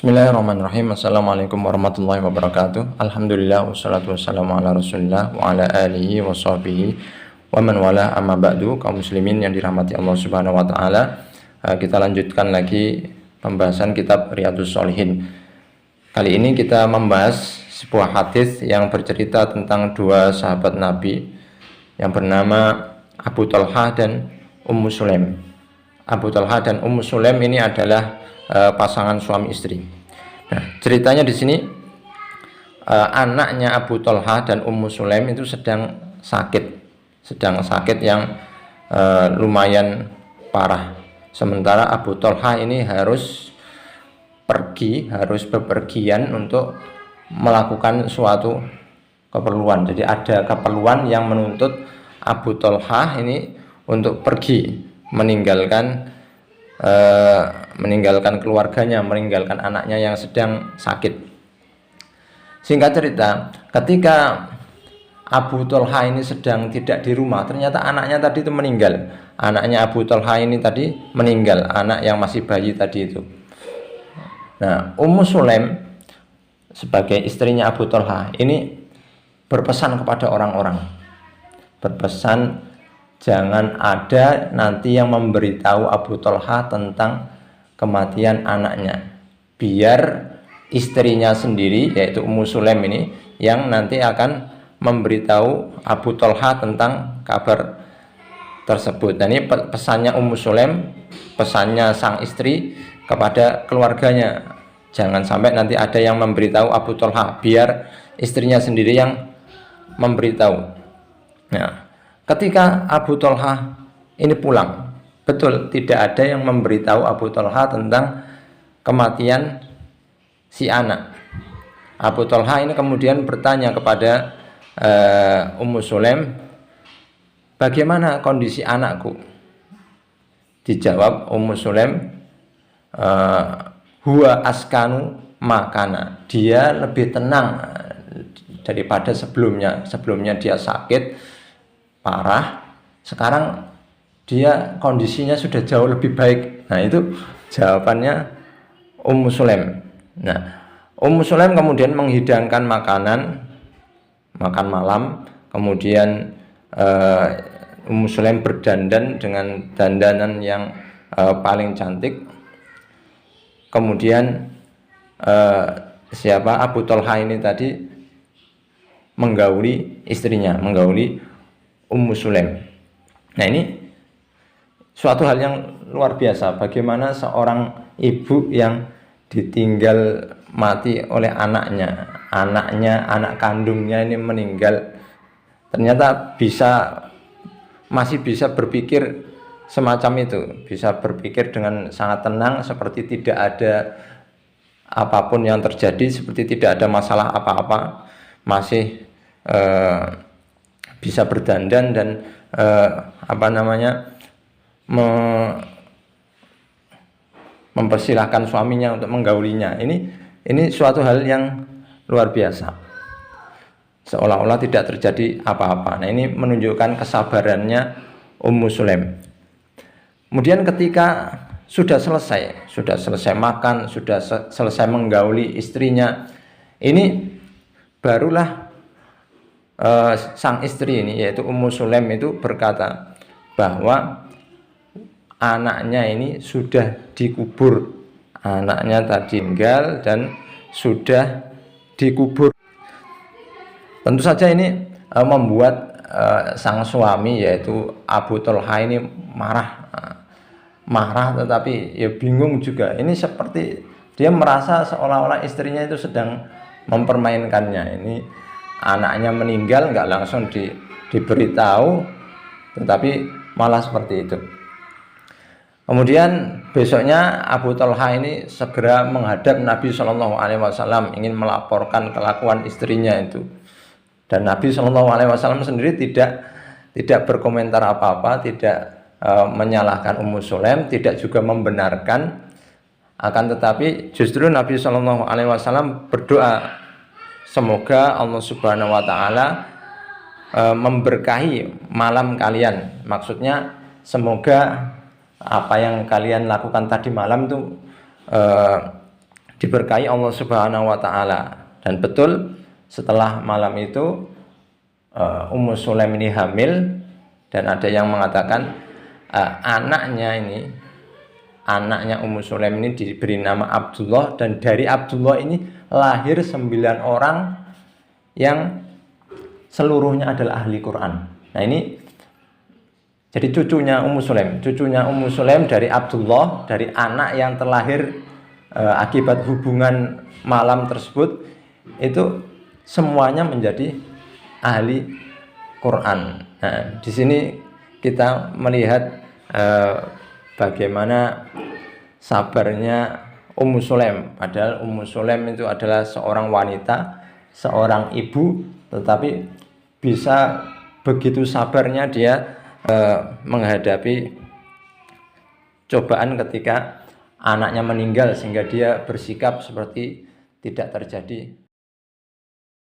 Bismillahirrahmanirrahim. Assalamualaikum warahmatullahi wabarakatuh. Alhamdulillah wassalatu wassalamu ala rasulillah wa ala alihi wa sahbihi wa man wala, amma ba'du. Kaum muslimin yang dirahmati Allah subhanahu wa ta'ala, kita lanjutkan lagi pembahasan kitab Riyadhus Shalihin. Kali ini kita membahas sebuah hadis yang bercerita tentang dua sahabat Nabi yang bernama Abu Talha dan Ummu Sulaim. Abu Talha dan Ummu Sulaim ini adalah pasangan suami istri. Nah, ceritanya di sini anaknya Abu Talha dan Ummu Sulaim itu sedang sakit yang lumayan parah. Sementara Abu Talha ini harus bepergian untuk melakukan suatu keperluan. Jadi ada keperluan yang menuntut Abu Talha ini untuk pergi meninggalkan keluarganya, meninggalkan anaknya yang sedang sakit. Singkat cerita, ketika Abu Talha ini sedang tidak di rumah, ternyata anaknya tadi itu meninggal. Anaknya Abu Talha ini tadi meninggal, anak yang masih bayi tadi itu. Nah, Ummu Sulaim sebagai istrinya Abu Talha ini berpesan kepada orang-orang, jangan ada nanti yang memberitahu Abu Talha tentang kematian anaknya, biar istrinya sendiri yaitu Ummu Sulaim ini yang nanti akan memberitahu Abu Talha tentang kabar tersebut. Dan ini pesannya Ummu Sulaim, pesannya sang istri kepada keluarganya, jangan sampai nanti ada yang memberitahu Abu Talha, biar istrinya sendiri yang memberitahu. Nah, ketika Abu Talha ini pulang, betul tidak ada yang memberitahu Abu Talha tentang kematian si anak. Abu Talha ini kemudian bertanya kepada Ummu Sulaim, bagaimana kondisi anakku? Dijawab Ummu Sulaim, huwa askanu makana, dia lebih tenang daripada sebelumnya. Sebelumnya dia sakit parah, sekarang dia kondisinya sudah jauh lebih baik. Nah, itu jawabannya Ummu Sulaim. Nah, Ummu Sulaim kemudian menghidangkan makan malam, kemudian Ummu Sulaim berdandan dengan dandanan yang paling cantik. Kemudian Abu Talha ini tadi menggauli istrinya, menggauli Ummu Sulaim. Nah, ini suatu hal yang luar biasa, bagaimana seorang ibu yang ditinggal mati oleh anak kandungnya ini meninggal, ternyata masih bisa berpikir semacam itu, bisa berpikir dengan sangat tenang, seperti tidak ada apapun yang terjadi, seperti tidak ada masalah apa-apa, masih bisa berdandan dan mempersilahkan suaminya untuk menggaulinya. Ini suatu hal yang luar biasa, seolah-olah tidak terjadi apa-apa. Nah, ini menunjukkan kesabarannya Ummu Sulaim. Kemudian ketika sudah selesai makan, sudah selesai menggauli istrinya, ini barulah sang istri ini yaitu Ummu Sulaim itu berkata bahwa anaknya ini sudah dikubur. Anaknya tadi meninggal dan sudah dikubur. Tentu saja ini membuat sang suami yaitu Abu Talha ini marah, tetapi ya bingung juga. Ini seperti dia merasa seolah-olah istrinya itu sedang mempermainkannya. Ini anaknya meninggal nggak langsung diberitahu, tetapi malah seperti itu. Kemudian besoknya Abu Talha ini segera menghadap Nabi Shallallahu Alaihi Wasallam, ingin melaporkan kelakuan istrinya itu. Dan Nabi Shallallahu Alaihi Wasallam sendiri tidak berkomentar apa-apa, tidak menyalahkan Ummu Sulaim, tidak juga membenarkan. Akan tetapi justru Nabi Shallallahu Alaihi Wasallam berdoa, semoga Allah Subhanahu wa Ta'ala memberkahi malam kalian. Maksudnya semoga apa yang kalian lakukan tadi malam itu diberkahi Allah Subhanahu wa taala. Dan betul setelah malam itu Ummu Sulaim ini hamil, dan ada yang mengatakan anaknya Ummu Sulaim ini diberi nama Abdullah, dan dari Abdullah ini lahir 9 orang yang seluruhnya adalah ahli Quran. Nah, ini jadi cucunya Ummu Sulaim dari Abdullah, dari anak yang terlahir akibat hubungan malam tersebut, itu semuanya menjadi ahli Quran. Nah, di sini kita melihat bagaimana sabarnya Ummu Sulaim. Padahal Ummu Sulaim itu adalah seorang wanita, seorang ibu, tetapi bisa begitu sabarnya dia menghadapi cobaan ketika anaknya meninggal, sehingga dia bersikap seperti tidak terjadi